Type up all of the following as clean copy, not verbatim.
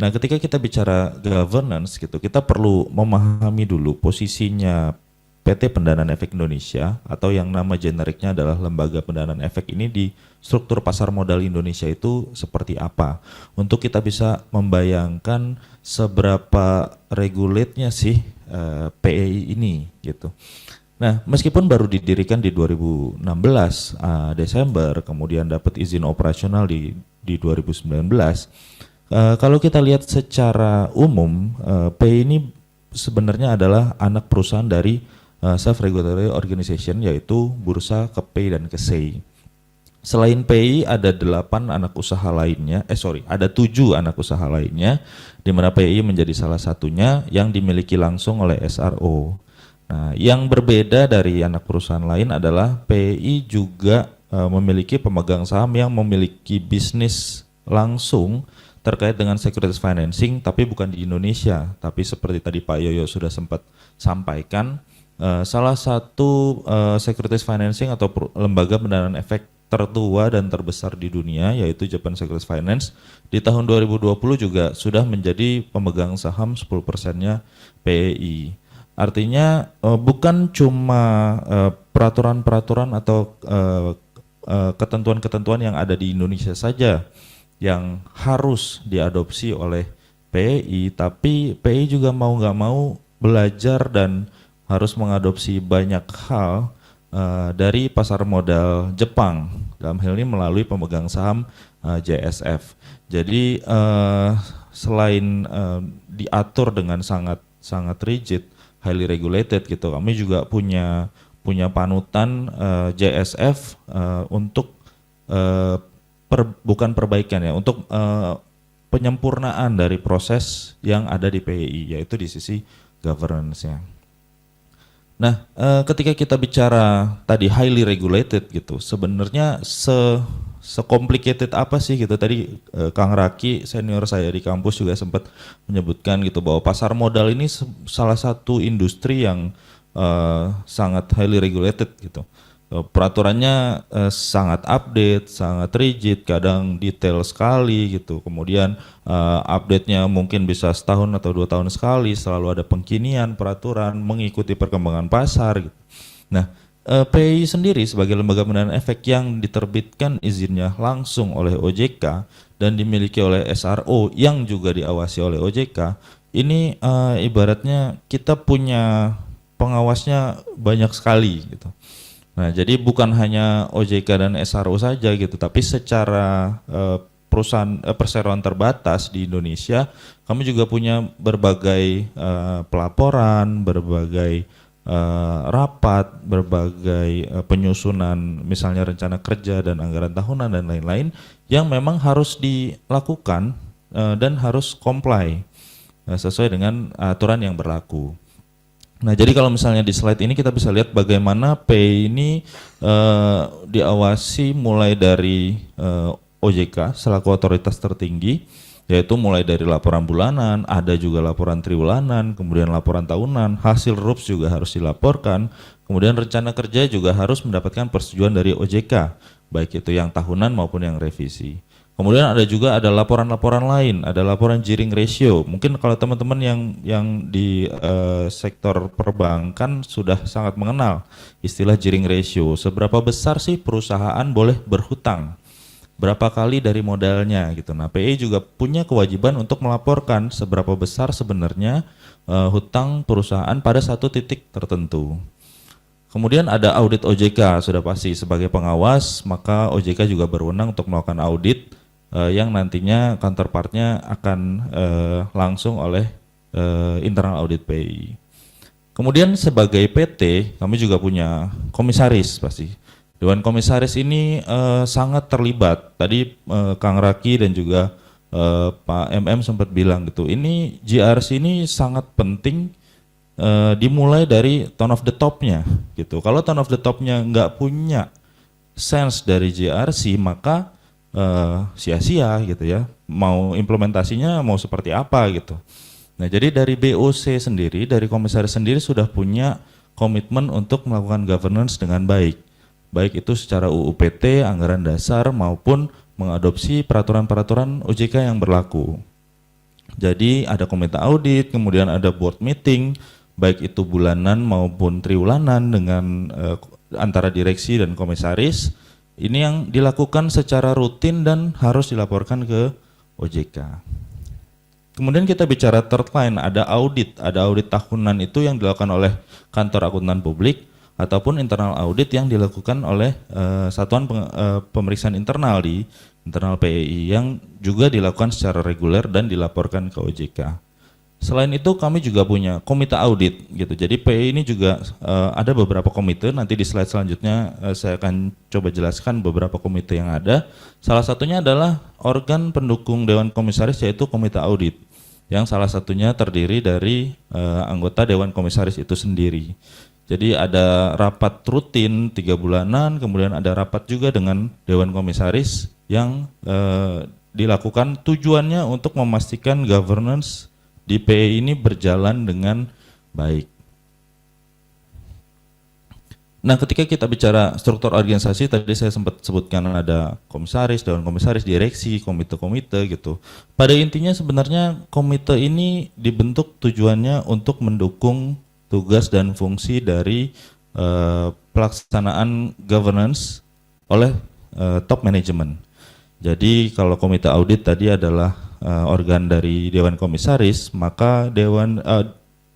Nah, ketika kita bicara governance gitu, kita perlu memahami dulu posisinya PT Pendanaan Efek Indonesia atau yang nama generiknya adalah Lembaga Pendanaan Efek ini di struktur pasar modal Indonesia itu seperti apa. Untuk kita bisa membayangkan seberapa regulate-nya sih PEI ini gitu. Nah, meskipun baru didirikan di 2016 Desember, kemudian dapat izin operasional di 2019. Kalau kita lihat secara umum, PEI ini sebenarnya adalah anak perusahaan dari self regulatory organization, yaitu Bursa, KEPEI dan KESEI. Selain PEI ada 8 anak usaha lainnya, ada 7 anak usaha lainnya, di mana PEI menjadi salah satunya yang dimiliki langsung oleh SRO. Nah, yang berbeda dari anak perusahaan lain adalah PEI juga memiliki pemegang saham yang memiliki bisnis langsung terkait dengan securities financing, tapi bukan di Indonesia, tapi seperti tadi Pak Yoyo sudah sempat sampaikan, salah satu securities financing atau lembaga pendanaan efek tertua dan terbesar di dunia, yaitu Japan Securities Finance, di tahun 2020 juga sudah menjadi pemegang saham 10%-nya PEI. Artinya bukan cuma peraturan-peraturan atau ketentuan-ketentuan yang ada di Indonesia saja yang harus diadopsi oleh PEI, tapi PEI juga mau nggak mau belajar dan harus mengadopsi banyak hal dari pasar modal Jepang, dalam hal ini melalui pemegang saham JSF. Jadi selain diatur dengan sangat rigid, highly regulated gitu, kami juga punya panutan JSF untuk bukan perbaikan ya, untuk penyempurnaan dari proses yang ada di PEI, yaitu di sisi governance-nya. Nah, ketika kita bicara tadi highly regulated gitu, sebenarnya se-complicated apa sih gitu. Tadi Kang Raki senior saya di kampus juga sempat menyebutkan gitu bahwa pasar modal ini salah satu industri yang sangat highly regulated gitu. Peraturannya sangat update, sangat rigid, kadang detail sekali gitu. Kemudian update-nya mungkin bisa setahun atau 2 tahun sekali, selalu ada pengkinian peraturan mengikuti perkembangan pasar gitu. Nah, PEI sendiri sebagai lembaga pendanaan efek yang diterbitkan izinnya langsung oleh OJK dan dimiliki oleh SRO yang juga diawasi oleh OJK, ini ibaratnya kita punya pengawasnya banyak sekali gitu. Nah, jadi bukan hanya OJK dan SRO saja gitu, tapi secara perusahaan perseroan terbatas di Indonesia, kami juga punya berbagai pelaporan, berbagai rapat, berbagai penyusunan misalnya rencana kerja dan anggaran tahunan dan lain-lain yang memang harus dilakukan dan harus comply sesuai dengan aturan yang berlaku. Nah, jadi kalau misalnya di slide ini kita bisa lihat bagaimana PEI ini diawasi mulai dari OJK selaku otoritas tertinggi, yaitu mulai dari laporan bulanan, ada juga laporan triwulan, kemudian laporan tahunan, hasil RUPS juga harus dilaporkan, kemudian rencana kerja juga harus mendapatkan persetujuan dari OJK, baik itu yang tahunan maupun yang revisi. Kemudian ada laporan-laporan lain, ada laporan gearing ratio. Mungkin kalau teman-teman yang di sektor perbankan sudah sangat mengenal istilah gearing ratio. Seberapa besar sih perusahaan boleh berhutang? Berapa kali dari modalnya gitu. Nah, PEI juga punya kewajiban untuk melaporkan seberapa besar sebenarnya hutang perusahaan pada satu titik tertentu. Kemudian ada audit OJK, sudah pasti sebagai pengawas, maka OJK juga berwenang untuk melakukan audit yang nantinya counterpartnya akan langsung oleh internal audit PEI. Kemudian sebagai PT, kami juga punya komisaris pasti. Dewan komisaris ini sangat terlibat. Tadi Kang Raki dan juga Pak MM sempat bilang gitu, ini GRC ini sangat penting dimulai dari tone of the top-nya gitu. Kalau tone of the top-nya nggak punya sense dari GRC, maka sia-sia gitu ya, mau implementasinya mau seperti apa gitu. Nah, jadi dari BOC sendiri, dari komisaris sendiri sudah punya komitmen untuk melakukan governance dengan baik itu secara UUPT, anggaran dasar maupun mengadopsi peraturan-peraturan OJK yang berlaku. Jadi ada komite audit, kemudian ada board meeting, baik itu bulanan maupun triwulanan dengan antara direksi dan komisaris. Ini yang dilakukan secara rutin dan harus dilaporkan ke OJK. Kemudian kita bicara third line, ada audit tahunan itu yang dilakukan oleh kantor akuntan publik ataupun internal audit yang dilakukan oleh satuan pemeriksaan internal di internal PEI yang juga dilakukan secara reguler dan dilaporkan ke OJK. Selain itu kami juga punya komite audit gitu. Jadi PEI ini juga ada beberapa komite, nanti di slide selanjutnya saya akan coba jelaskan beberapa komite yang ada. Salah satunya adalah organ pendukung Dewan Komisaris yaitu komite audit, yang salah satunya terdiri dari anggota Dewan Komisaris itu sendiri. Jadi ada rapat rutin 3 bulanan, kemudian ada rapat juga dengan Dewan Komisaris yang dilakukan tujuannya untuk memastikan governance di PEI ini berjalan dengan baik. Nah, ketika kita bicara struktur organisasi, tadi saya sempat sebutkan ada komisaris, dewan komisaris, direksi, komite-komite gitu. Pada intinya sebenarnya komite ini dibentuk tujuannya untuk mendukung tugas dan fungsi dari pelaksanaan governance oleh top management. Jadi kalau komite audit tadi adalah organ dari Dewan Komisaris, maka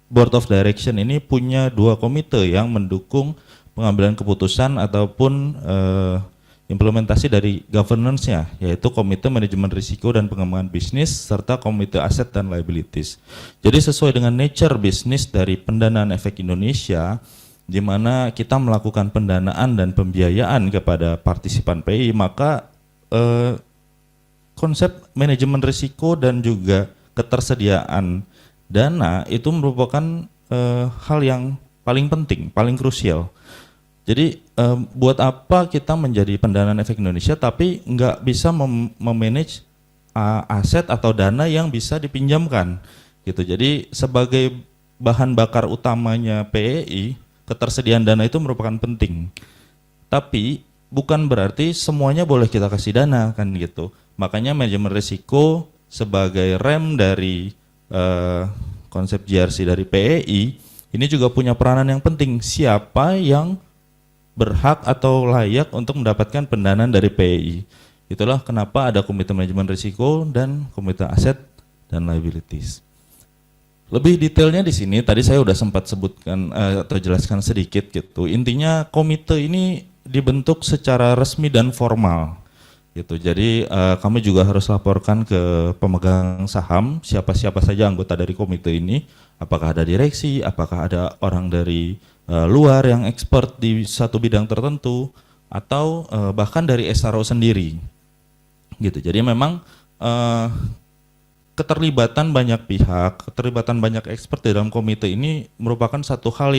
Board of Direction ini punya 2 komite yang mendukung pengambilan keputusan ataupun implementasi dari governance-nya, yaitu Komite Manajemen Risiko dan Pengembangan Bisnis serta Komite Aset dan Liabilities. Jadi sesuai dengan nature bisnis dari Pendanaan Efek Indonesia, di mana kita melakukan pendanaan dan pembiayaan kepada partisipan PEI, maka konsep manajemen risiko dan juga ketersediaan dana itu merupakan hal yang paling penting, paling krusial. Jadi buat apa kita menjadi Pendanaan Efek Indonesia tapi nggak bisa memanage aset atau dana yang bisa dipinjamkan gitu. Jadi sebagai bahan bakar utamanya PEI, ketersediaan dana itu merupakan penting. Tapi bukan berarti semuanya boleh kita kasih dana kan gitu. Makanya manajemen risiko sebagai rem dari konsep GRC dari PEI ini juga punya peranan yang penting. Siapa yang berhak atau layak untuk mendapatkan pendanaan dari PEI. Itulah kenapa ada Komite Manajemen Risiko dan Komite Aset dan Liabilities. Lebih detailnya di sini tadi saya sudah sempat sebutkan atau jelaskan sedikit gitu. Intinya komite ini dibentuk secara resmi dan formal gitu. Jadi kami juga harus laporkan ke pemegang saham siapa-siapa saja anggota dari komite ini, apakah ada direksi, apakah ada orang dari luar yang expert di satu bidang tertentu atau bahkan dari SRO sendiri gitu. Jadi memang keterlibatan banyak pihak, keterlibatan banyak expert di dalam komite ini merupakan satu hal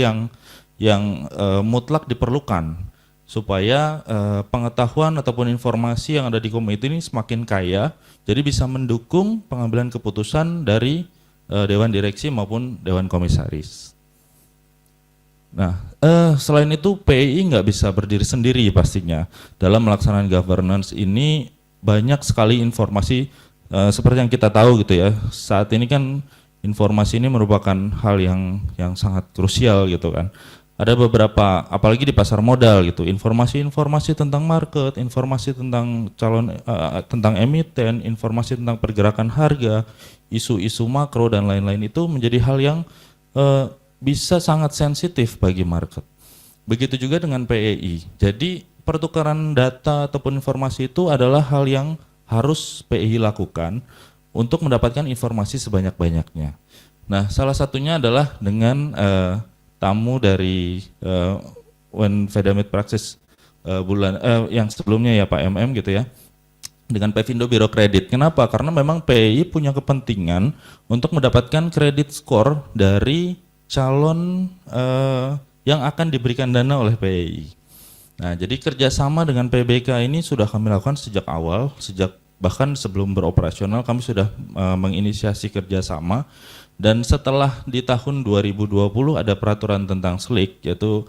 yang mutlak diperlukan supaya pengetahuan ataupun informasi yang ada di komite ini semakin kaya, jadi bisa mendukung pengambilan keputusan dari Dewan Direksi maupun Dewan Komisaris. Nah, selain itu PEI nggak bisa berdiri sendiri pastinya. Dalam melaksanakan governance ini banyak sekali informasi seperti yang kita tahu gitu ya. Saat ini kan informasi ini merupakan hal yang sangat krusial gitu kan. Ada beberapa, apalagi di pasar modal gitu, informasi-informasi tentang market, informasi tentang tentang emiten, informasi tentang pergerakan harga, isu-isu makro dan lain-lain itu menjadi hal yang bisa sangat sensitif bagi market. Begitu juga dengan PEI. Jadi pertukaran data ataupun informasi itu adalah hal yang harus PEI lakukan untuk mendapatkan informasi sebanyak-banyaknya. Nah, salah satunya adalah dengan tamu dari When Fedamid Praxis yang sebelumnya ya Pak MM gitu ya, dengan Pevindo Biro Kredit. Kenapa? Karena memang PEI punya kepentingan untuk mendapatkan kredit skor dari calon yang akan diberikan dana oleh PEI. Nah, jadi kerjasama dengan PBK ini sudah kami lakukan sejak awal, bahkan sebelum beroperasional kami sudah menginisiasi kerjasama. Dan setelah di tahun 2020 ada peraturan tentang SLIK, yaitu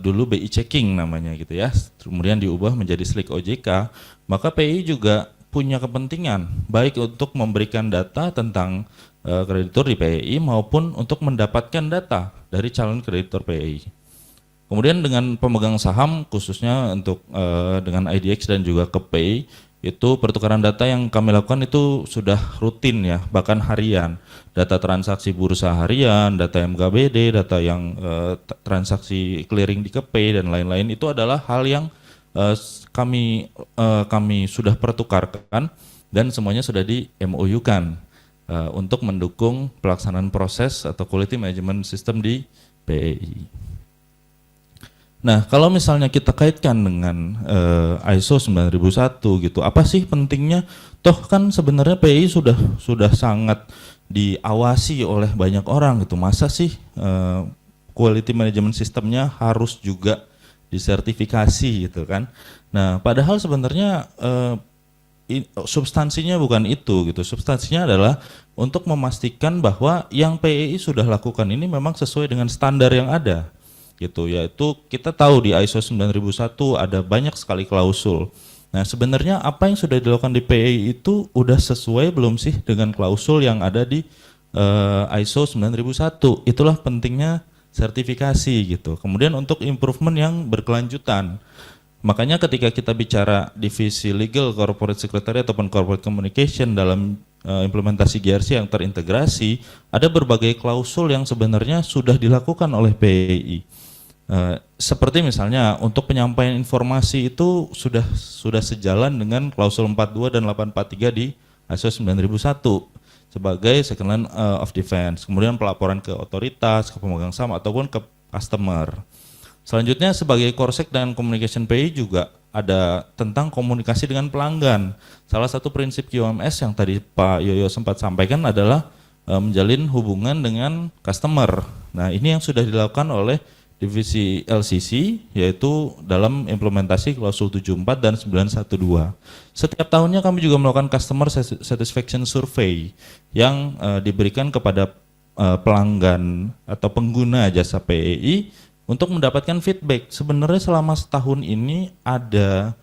dulu BI Checking namanya gitu ya, kemudian diubah menjadi SLIK OJK, maka PEI juga punya kepentingan baik untuk memberikan data tentang kreditur di PEI maupun untuk mendapatkan data dari calon kreditur PEI. Kemudian dengan pemegang saham khususnya untuk dengan IDX dan juga KPI itu pertukaran data yang kami lakukan itu sudah rutin ya, bahkan harian. Data transaksi bursa harian, data MKBD, data yang transaksi clearing di KPI dan lain-lain itu adalah hal yang kami sudah pertukarkan dan semuanya sudah di MOU-kan untuk mendukung pelaksanaan proses atau quality management system di PEI. Nah, kalau misalnya kita kaitkan dengan ISO 9001 gitu, apa sih pentingnya? Toh kan sebenarnya PEI sudah sangat diawasi oleh banyak orang gitu. Masa sih quality management systemnya harus juga disertifikasi gitu kan? Nah, padahal sebenarnya substansinya bukan itu gitu. Substansinya adalah untuk memastikan bahwa yang PEI sudah lakukan ini memang sesuai dengan standar yang ada. Gitu, yaitu kita tahu di ISO 9001 ada banyak sekali klausul. Nah, sebenarnya apa yang sudah dilakukan di PEI itu udah sesuai belum sih dengan klausul yang ada di ISO 9001? Itulah pentingnya sertifikasi gitu. Kemudian untuk improvement yang berkelanjutan. Makanya ketika kita bicara divisi legal, corporate secretary ataupun corporate communication dalam implementasi GRC yang terintegrasi, ada berbagai klausul yang sebenarnya sudah dilakukan oleh PEI. Seperti misalnya untuk penyampaian informasi itu sudah sejalan dengan klausul 42 dan 843 di ISO 9001 sebagai second line of defense. Kemudian pelaporan ke otoritas, ke pemegang saham ataupun ke customer. Selanjutnya sebagai Korsek dan Communication PEI juga ada tentang komunikasi dengan pelanggan. Salah satu prinsip QMS yang tadi Pak Yoyo sempat sampaikan adalah menjalin hubungan dengan customer. Nah, ini yang sudah dilakukan oleh divisi LCC yaitu dalam implementasi klausul 74 dan 912. Setiap tahunnya kami juga melakukan customer satisfaction survey yang diberikan kepada pelanggan atau pengguna jasa PEI untuk mendapatkan feedback. Sebenarnya selama setahun ini ada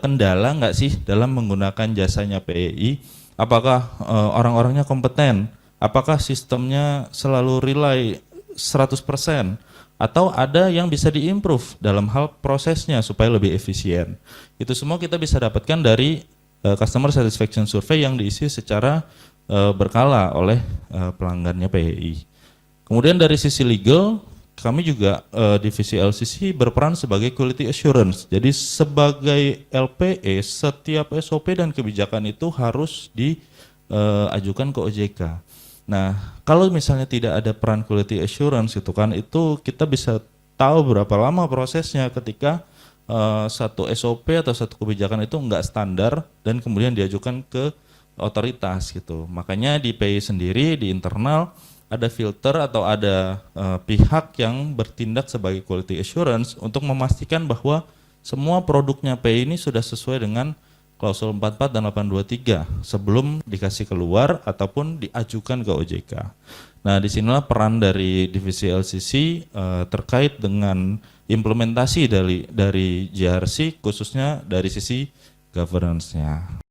kendala nggak sih dalam menggunakan jasanya PEI? Apakah orang-orangnya kompeten? Apakah sistemnya selalu rely 100%? Atau ada yang bisa diimprove dalam hal prosesnya supaya lebih efisien. Itu semua kita bisa dapatkan dari customer satisfaction survey yang diisi secara berkala oleh pelanggannya PEI. Kemudian dari sisi legal, kami juga divisi LCC berperan sebagai quality assurance. Jadi sebagai LPE, setiap SOP dan kebijakan itu harus diajukan ke OJK. Nah, kalau misalnya tidak ada peran quality assurance gitu kan, itu kita bisa tahu berapa lama prosesnya ketika satu SOP atau satu kebijakan itu enggak standar dan kemudian diajukan ke otoritas gitu. Makanya di PEI sendiri di internal ada filter atau ada pihak yang bertindak sebagai quality assurance untuk memastikan bahwa semua produknya PEI ini sudah sesuai dengan klausul 44 dan 823 sebelum dikasih keluar ataupun diajukan ke OJK. Nah, disinilah peran dari divisi LCC terkait dengan implementasi dari GRC khususnya dari sisi governance-nya.